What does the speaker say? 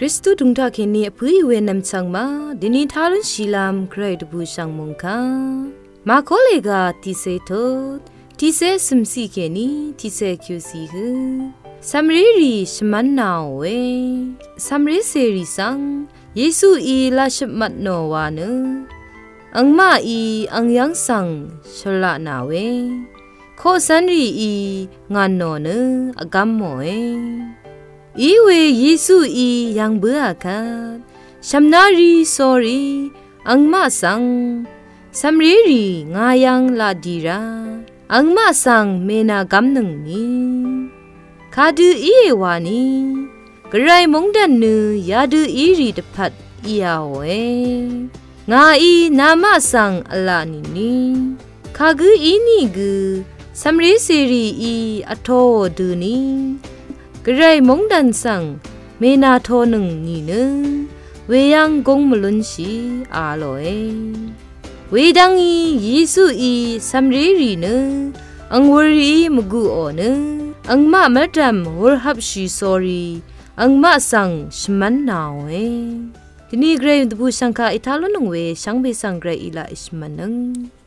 คริสตุดุงทาเคเนียผู้เวนำสังมาดินิทารุนชีลามใครดบูชังมงคามาโคเลกาทิเซโตทิเซสมซีเคนีทิเซคิวซีฮืสัมรีรีชมันนาวเวสัมรีเซรีสังเยซูอีลาชมัดโนวานึอังมาอีอังยังสังชลานาเวโคสันรีอีงานโนเนอกัมโมเออีเวเยซูอียังเบือคัดชัมนารีสอรีอังมาสังสัมรีรีงายังลาดีราอังมาสังเมนากัมหนึ่งนี้คาดูอีเอวานีกระไรมงดันเนยาดูอีรีดพัดอียาเวงาอีนามาสังอลานินีคากูอีนี่กูสัมรีเสรีอีอโทดูนีกระไรมงดันสังเมนาโทหนึ่งนี่เนเวยังกงมลุนชีอาโลเอเวดังอีเยซูอีสัมรีรีเนอังวรีมกูโอเนอังมาเมดัมวรฮับชีสอรีอังมาสังชมันนาวเอทีนี้เกรย์ตบูสังคาอิทาลนงเวชังเบสังเกรย์อิลาอิชมันนึง